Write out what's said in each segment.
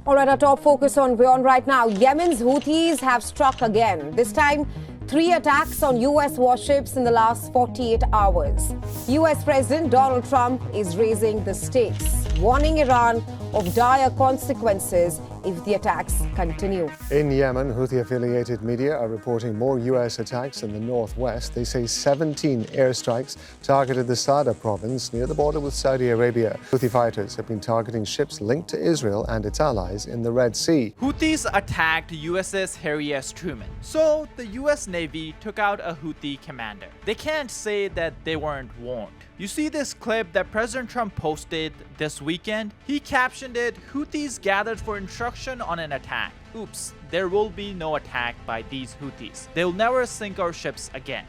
All right, our top focus on beyond right now. Yemen's Houthis have struck again. This time, 3 attacks on U.S. warships in the last 48 hours. U.S. President Donald Trump is raising the stakes, warning Iran of dire consequences if the attacks continue. In Yemen, Houthi-affiliated media are reporting more U.S. attacks in the northwest. They say 17 airstrikes targeted the Sada province near the border with Saudi Arabia. Houthi fighters have been targeting ships linked to Israel and its allies in the Red Sea. Houthis attacked USS Harry S. Truman, so the U.S. Navy took out a Houthi commander. They can't say that they weren't warned. You see this clip that President Trump posted this weekend? He captioned it, "Houthis gathered for instruction on an attack. Oops, there will be no attack by these Houthis. They'll never sink our ships again."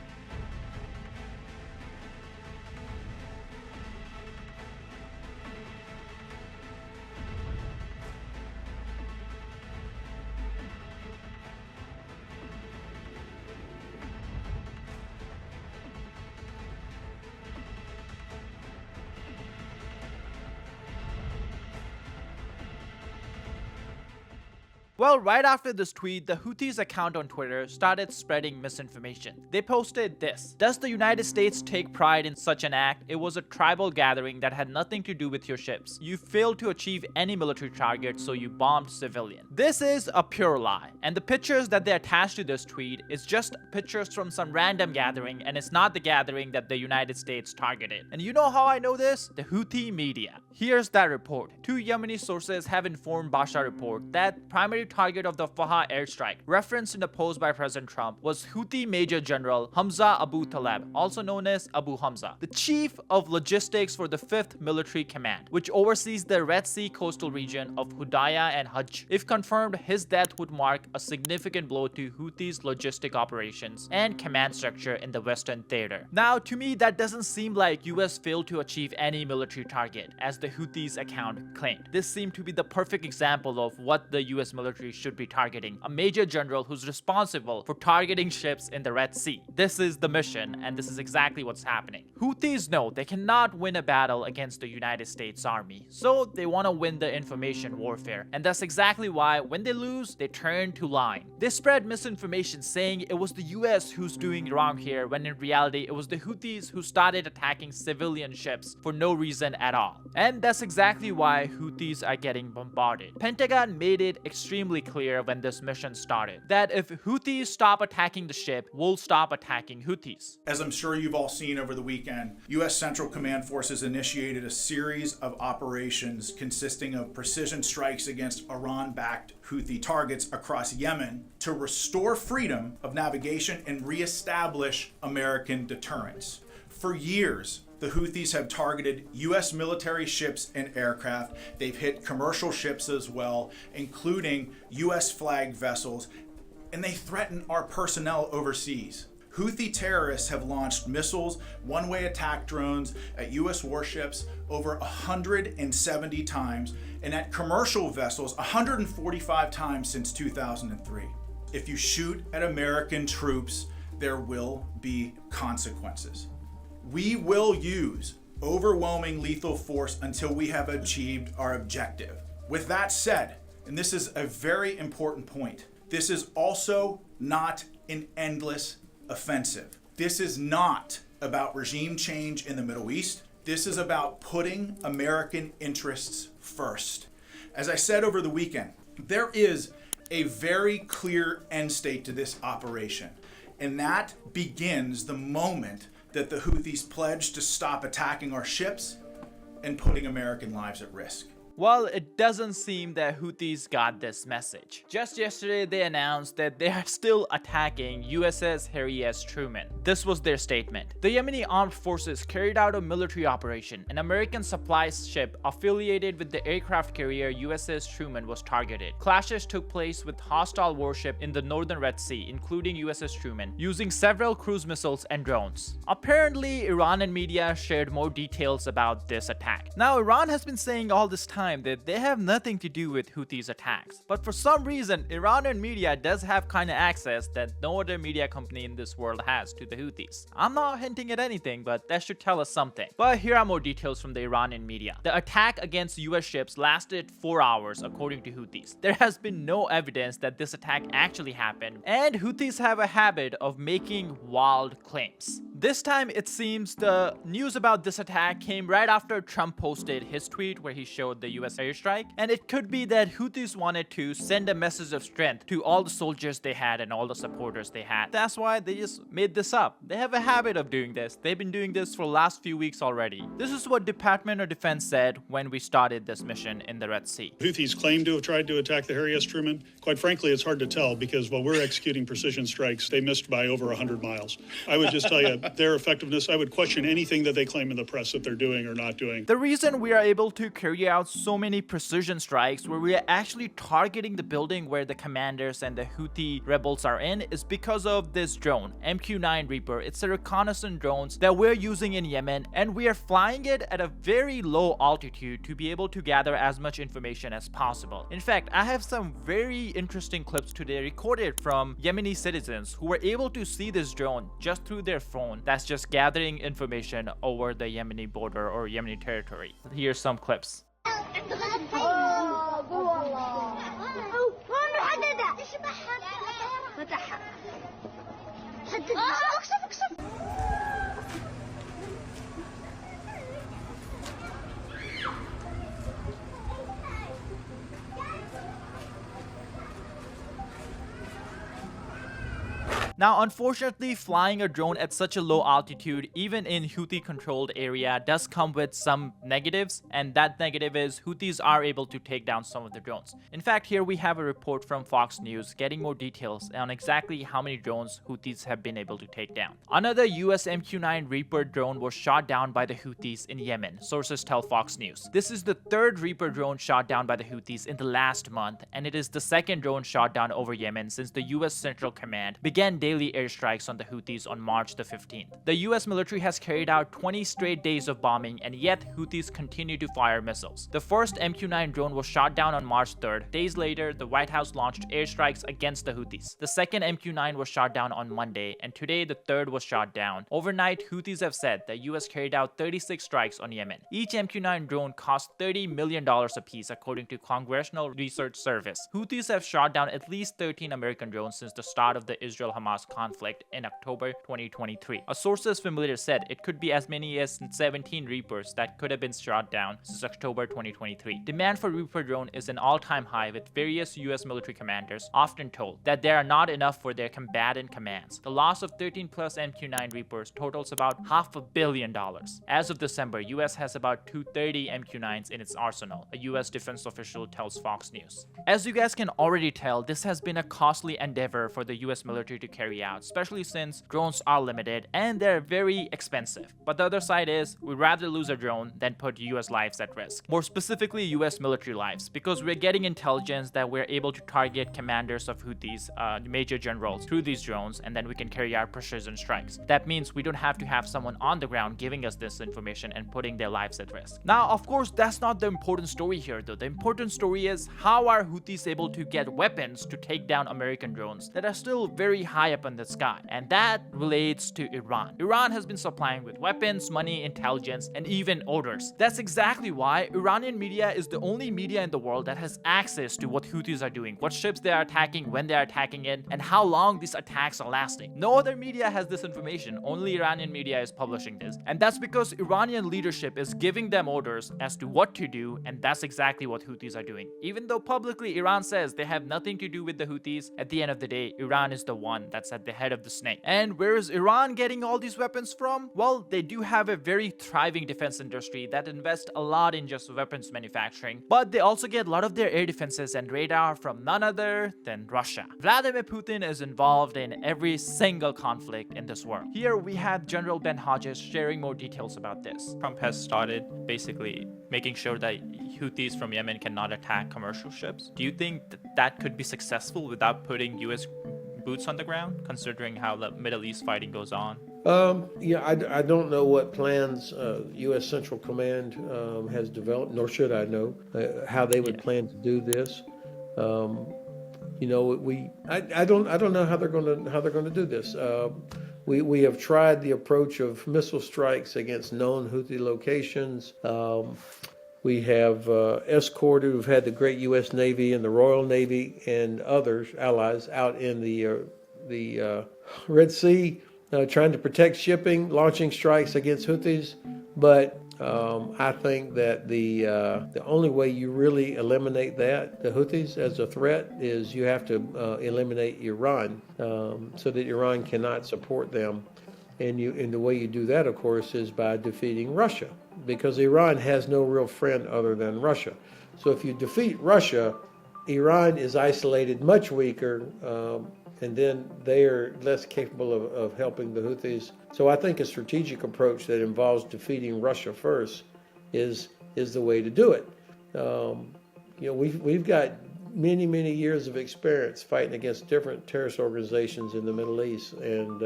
Well, right after this tweet, the Houthis account on Twitter started spreading misinformation. They posted this: "Does the United States take pride in such an act? It was a tribal gathering that had nothing to do with your ships. You failed to achieve any military target, so you bombed civilian." This is a pure lie. And the pictures that they attached to this tweet is just pictures from some random gathering, and it's not the gathering that the United States targeted. And you know how I know this? The Houthi media. Here's that report. 2 Yemeni sources have informed Basha Report that primary target of the Faha airstrike, referenced in a post by President Trump, was Houthi Major General Hamza Abu Taleb, also known as Abu Hamza, the chief of logistics for the 5th Military Command, which oversees the Red Sea coastal region of Hudaydah and Hajj. If confirmed, his death would mark a significant blow to Houthis' logistic operations and command structure in the Western theater. Now, to me, that doesn't seem like US failed to achieve any military target, as the Houthis account claimed. This seemed to be the perfect example of what the US military should be targeting: a major general who's responsible for targeting ships in the Red Sea. This is the mission, and this is exactly what's happening. Houthis know they cannot win a battle against the United States Army, so they want to win the information warfare, and that's exactly why when they lose, they turn to lying. They spread misinformation saying it was the US who's doing wrong here, when in reality it was the Houthis who started attacking civilian ships for no reason at all. And that's exactly why Houthis are getting bombarded. Pentagon made it extremely clear when this mission started that if Houthis stop attacking the ship, we'll stop attacking Houthis. As I'm sure you've all seen over the weekend, U.S. Central Command Forces initiated a series of operations consisting of precision strikes against Iran-backed Houthi targets across Yemen to restore freedom of navigation and reestablish American deterrence. For years, the Houthis have targeted U.S. military ships and aircraft. They've hit commercial ships as well, including U.S. flagged vessels, and they threaten our personnel overseas. Houthi terrorists have launched missiles, one-way attack drones at U.S. warships over 170 times, and at commercial vessels 145 times since 2003. If you shoot at American troops, there will be consequences. We will use overwhelming lethal force until we have achieved our objective. With that said, and this is a very important point, this is also not an endless offensive. This is not about regime change in the Middle East. This is about putting American interests first. As I said over the weekend, there is a very clear end state to this operation, and that begins the moment that the Houthis pledged to stop attacking our ships and putting American lives at risk. Well, it doesn't seem that Houthis got this message. Just yesterday, they announced that they are still attacking USS Harry S. Truman. This was their statement. The Yemeni armed forces carried out a military operation. An American supply ship affiliated with the aircraft carrier USS Truman was targeted. Clashes took place with hostile warship in the northern Red Sea, including USS Truman, using several cruise missiles and drones. Apparently, Iran and media shared more details about this attack. Now, Iran has been saying all this time time that they have nothing to do with Houthis attacks. But for some reason, Iranian media does have kind of access that no other media company in this world has to the Houthis. I'm not hinting at anything, but that should tell us something. But here are more details from the Iranian media. The attack against US ships lasted 4 hours according to Houthis. There has been no evidence that this attack actually happened, and Houthis have a habit of making wild claims. This time it seems the news about this attack came right after Trump posted his tweet where he showed the US airstrike, and it could be that Houthis wanted to send a message of strength to all the soldiers they had and all the supporters they had. That's why they just made this up. They have a habit of doing this. They've been doing this for the last few weeks already. This is what Department of Defense said when we started this mission in the Red Sea. Houthis claim to have tried to attack the Harry S. Truman. Quite frankly, it's hard to tell because while we're executing precision strikes, they missed by over 100 miles. I would just tell you, their effectiveness, I would question anything that they claim in the press that they're doing or not doing. The reason we are able to carry out so many precision strikes where we are actually targeting the building where the commanders and the Houthi rebels are in is because of this drone, MQ-9 Reaper. It's a reconnaissance drone that we're using in Yemen, and we are flying it at a very low altitude to be able to gather as much information as possible. In fact, I have some very interesting clips today recorded from Yemeni citizens who were able to see this drone just through their phone that's just gathering information over the Yemeni border or Yemeni territory. Here's some clips. Now, unfortunately, flying a drone at such a low altitude, even in Houthi-controlled area, does come with some negatives, and that negative is Houthis are able to take down some of the drones. In fact, here we have a report from Fox News getting more details on exactly how many drones Houthis have been able to take down. Another US MQ-9 Reaper drone was shot down by the Houthis in Yemen, sources tell Fox News. This is the third Reaper drone shot down by the Houthis in the last month, and it is the second drone shot down over Yemen since the US Central Command began daily airstrikes on the Houthis on March the 15th. The US military has carried out 20 straight days of bombing, and yet Houthis continue to fire missiles. The first MQ-9 drone was shot down on March 3rd. Days later, the White House launched airstrikes against the Houthis. The second MQ-9 was shot down on Monday, and today the third was shot down. Overnight, Houthis have said that US carried out 36 strikes on Yemen. Each MQ-9 drone cost $30 million apiece, according to Congressional Research Service. Houthis have shot down at least 13 American drones since the start of the Israel-Hamas conflict in October 2023. A sources familiar said it could be as many as 17 Reapers that could have been shot down since October 2023. Demand for Reaper drone is an all-time high, with various US military commanders often told that there are not enough for their combatant commands. The loss of 13 plus MQ-9 Reapers totals about $500 million. As of December, US has about 230 MQ-9s in its arsenal, a US defense official tells Fox News. As you guys can already tell, this has been a costly endeavor for the US military to carry out, especially since drones are limited and they're very expensive. But the other side is, we'd rather lose a drone than put US lives at risk. More specifically, US military lives, because we're getting intelligence that we're able to target commanders of Houthis, major generals, through these drones, and then we can carry out precision strikes. That means we don't have to have someone on the ground giving us this information and putting their lives at risk. Now, of course, that's not the important story here though. The important story is, how are Houthis able to get weapons to take down American drones that are still very high up in the sky? And that relates to Iran. Iran has been supplying with weapons, money, intelligence, and even orders. That's exactly why Iranian media is the only media in the world that has access to what Houthis are doing, what ships they are attacking, when they are attacking it, and how long these attacks are lasting. No other media has this information. Only Iranian media is publishing this. And that's because Iranian leadership is giving them orders as to what to do, and that's exactly what Houthis are doing. Even though publicly Iran says they have nothing to do with the Houthis, at the end of the day, Iran is the one that's at the head of the snake. And where is Iran getting all these weapons from? Well, they do have a very thriving defense industry that invests a lot in just weapons manufacturing, but they also get a lot of their air defenses and radar from none other than Russia. Vladimir Putin is involved in every single conflict in this world. Here we have General Ben Hodges sharing more details about this. Trump has started basically making sure that Houthis from Yemen cannot attack commercial ships. Do you think that could be successful without putting US boots on the ground, considering how the Middle East fighting goes on? I don't know what plans U.S. Central Command has developed, nor should I know how they would plan to do this. I don't know how they're going to do this. We have tried the approach of missile strikes against known Houthi locations. We have escorted. We've had the great U.S. Navy and the Royal Navy and others allies out in the Red Sea, trying to protect shipping, launching strikes against Houthis. But I think that the only way you really eliminate the Houthis as a threat is you have to eliminate Iran, so that Iran cannot support them. And the way you do that, of course, is by defeating Russia, because Iran has no real friend other than Russia. So if you defeat Russia, Iran is isolated, much weaker, and then they are less capable of helping the Houthis. So I think a strategic approach that involves defeating Russia first is the way to do it. We've got many years of experience fighting against different terrorist organizations in the Middle East, and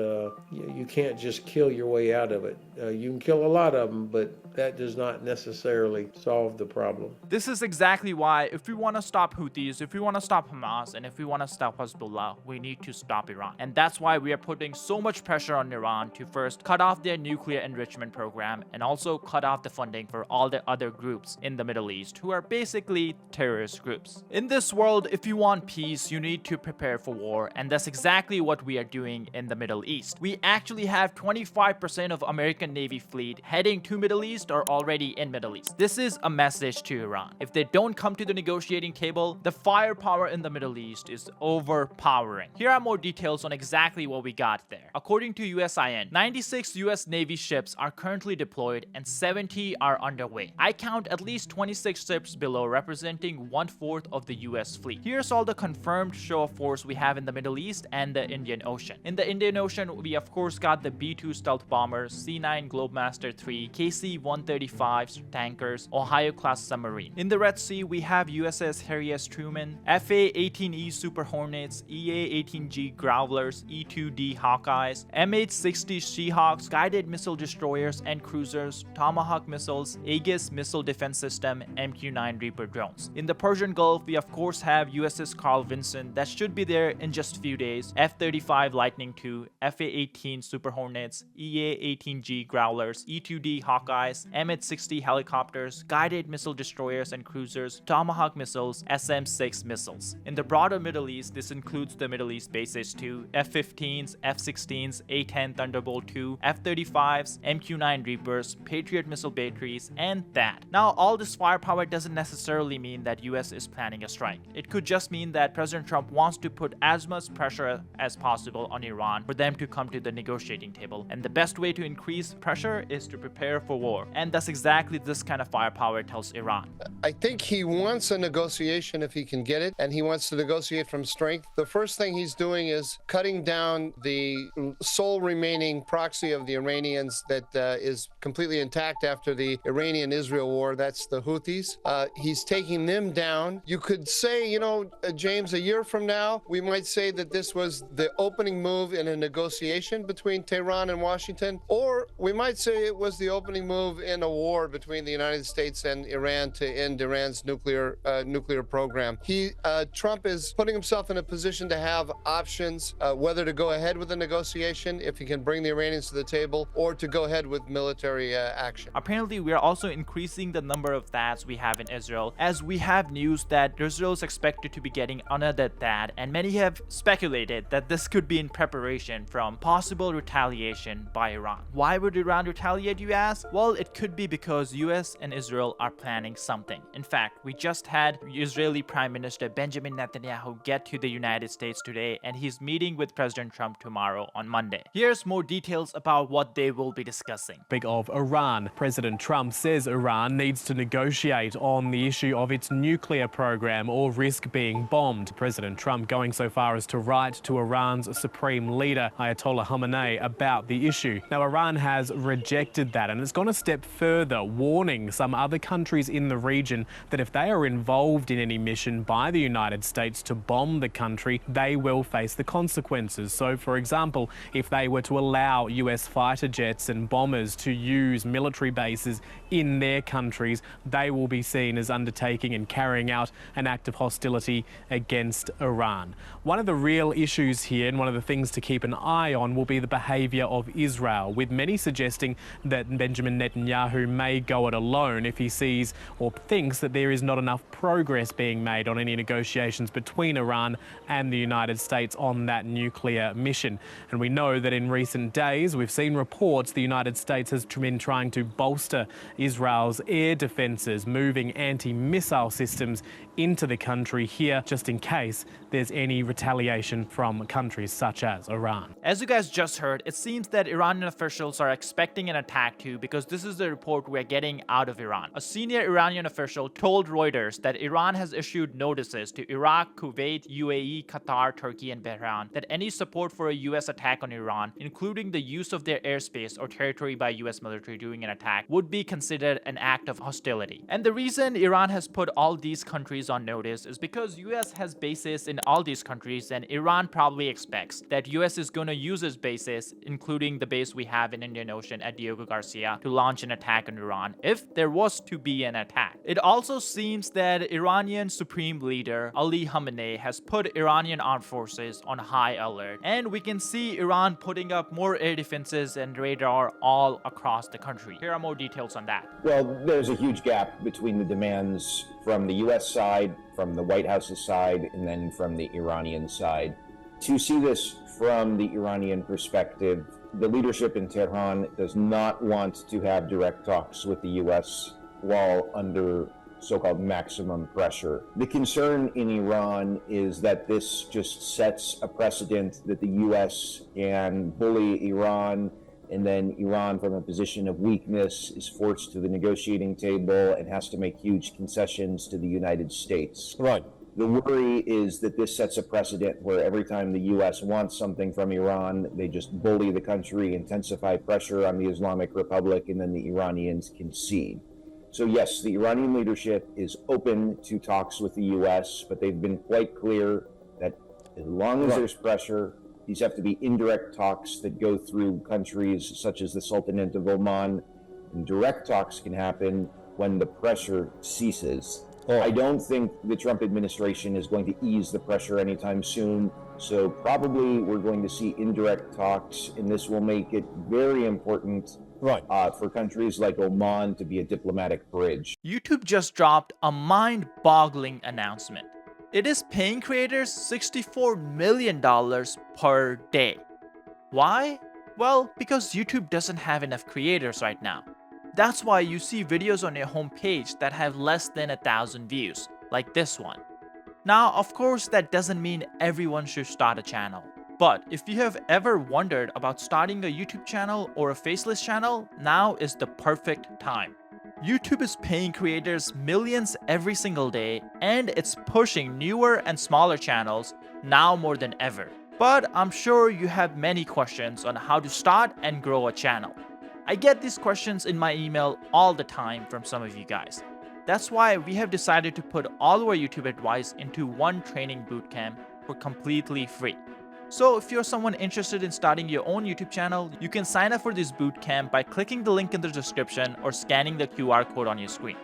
you can't just kill your way out of it. You can kill a lot of them, but that does not necessarily solve the problem. This is exactly why if we want to stop Houthis, if we want to stop Hamas, and if we want to stop Hezbollah, we need to stop Iran. And that's why we are putting so much pressure on Iran to first cut off their nuclear enrichment program and also cut off the funding for all the other groups in the Middle East who are basically terrorist groups. In this world, if you want peace, you need to prepare for war, and that's exactly what we are doing in the Middle East. We actually have 25% of American Navy fleet heading to Middle East or already in Middle East. This is a message to Iran. If they don't come to the negotiating table, the firepower in the Middle East is overpowering. Here are more details on exactly what we got there. According to USIN, 96 US Navy ships are currently deployed and 70 are underway. I count at least 26 ships below, representing 1/4 of the US fleet. Here's all the confirmed show of force we have in the Middle East and the Indian Ocean. In the Indian Ocean, we of course got the B-2 stealth bombers, C-9 Globemaster III, KC-135 tankers, Ohio-class submarine. In the Red Sea, we have USS Harry S. Truman, FA-18E Super Hornets, EA-18G Growlers, E-2D Hawkeyes, M-860 Seahawks, guided missile destroyers and cruisers, Tomahawk missiles, Aegis missile defense system, MQ-9 Reaper drones. In the Persian Gulf, we of course have USS Carl Vinson that should be there in just a few days, F-35 Lightning II, FA-18 Super Hornets, EA-18G Growlers, E-2D Hawkeyes, M-860 helicopters, guided missile destroyers and cruisers, Tomahawk missiles, SM-6 missiles. In the broader Middle East, this includes the Middle East bases too, F-15s, F-16s, A-10 Thunderbolt II, F-35s, MQ-9 Reapers, Patriot missile batteries, and that. Now, all this firepower doesn't necessarily mean that US is planning a strike. It could just mean that President Trump wants to put as much pressure as possible on Iran for them to come to the negotiating table. And the best way to increase pressure is to prepare for war. And that's exactly this kind of firepower tells Iran. I think he wants a negotiation if he can get it, and he wants to negotiate from strength. The first thing he's doing is cutting down the sole remaining proxy of the Iranians that is completely intact after the Iranian-Israel war. That's the Houthis. He's taking them down. You could say, James, a year from now, we might say that this was the opening move in a negotiation between Tehran and Washington, or we might say it was the opening move in a war between the United States and Iran to end Iran's nuclear program. Trump is putting himself in a position to have options, whether to go ahead with the negotiation if he can bring the Iranians to the table, or to go ahead with military action. Apparently, we are also increasing the number of THAADs we have in Israel, as we have news that Israel is expected to be getting another THAAD, and many have speculated that this could be in preparation from possible retaliation by Iran. Why would Iran retaliate, you ask? Well, it could be because US and Israel are planning something. In fact, we just had Israeli Prime Minister Benjamin Netanyahu get to the United States today, and he's meeting with President Trump tomorrow on Monday. Here's more details about what they will be discussing. Of Iran. President Trump says Iran needs to negotiate on the issue of its nuclear program or risk being bombed. President Trump going so far as to write to Iran's supreme leader, Ayatollah Khamenei, about the issue. Now, Iran has rejected that and it's gone a step further, warning some other countries in the region that if they are involved in any mission by the United States to bomb the country, they will face the consequences. So, for example, if they were to allow US fighter jets and bombers to use military bases in their countries, they will be seen as undertaking and carrying out an act of hostility against Iran. One of the real issues here, and one of the things to keep an eye on, will be the behaviour of Israel, with many suggesting that Benjamin Netanyahu may go it alone if he sees or thinks that there is not enough progress being made on any negotiations between Iran and the United States on that nuclear mission. And we know that in recent days we've seen reports the United States has been trying to bolster Israel's air defences, moving anti-missile systems into the country here just in case there's any retaliation from countries such as Iran. As you guys just heard, it seems that Iranian officials are expecting an attack too, because this is the report we're getting out of Iran. A senior Iranian official told Reuters that Iran has issued notices to Iraq, Kuwait, UAE, Qatar, Turkey, and Bahrain that any support for a US attack on Iran, including the use of their airspace or territory by US military during an attack, would be considered an act of hostility. And the reason Iran has put all these countries on notice is because US has bases in all these countries, and Iran probably expects that US is going to use its bases, including the base we have in Indian Ocean at Diego Garcia, to launch an attack on Iran if there was to be an attack. It also seems that Iranian Supreme Leader Ali Khamenei has put Iranian armed forces on high alert, and we can see Iran putting up more air defenses and radar all across the country. Here are more details on that. Well, there's a huge gap between the demands from the US side, from the White House's side, and then from the Iranian side. To see this from the Iranian perspective, the leadership in Tehran does not want to have direct talks with the US while under so-called maximum pressure. The concern in Iran is that this just sets a precedent that the US can bully Iran, and then Iran, from a position of weakness, is forced to the negotiating table and has to make huge concessions to the United States. Right. The worry is that this sets a precedent where every time the U.S. wants something from Iran, they just bully the country, intensify pressure on the Islamic Republic, and then the Iranians concede. So yes, the Iranian leadership is open to talks with the U.S., but they've been quite clear that as long as there's pressure, these have to be indirect talks that go through countries such as the Sultanate of Oman, and direct talks can happen when the pressure ceases. I don't think the Trump administration is going to ease the pressure anytime soon, so probably we're going to see indirect talks, and this will make it very important for countries like Oman to be a diplomatic bridge. YouTube just dropped a mind-boggling announcement. It is paying creators $64 million per day. Why? Well, because YouTube doesn't have enough creators right now. That's why you see videos on your homepage that have less than 1,000 views, like this one. Now, of course, that doesn't mean everyone should start a channel. But if you have ever wondered about starting a YouTube channel or a faceless channel, now is the perfect time. YouTube is paying creators millions every single day, and it's pushing newer and smaller channels now more than ever. But I'm sure you have many questions on how to start and grow a channel. I get these questions in my email all the time from some of you guys. That's why we have decided to put all our YouTube advice into one training bootcamp for completely free. So if you're someone interested in starting your own YouTube channel, you can sign up for this bootcamp by clicking the link in the description or scanning the QR code on your screen.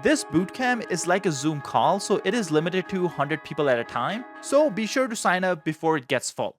This bootcamp is like a Zoom call, so it is limited to 100 people at a time. So be sure to sign up before it gets full.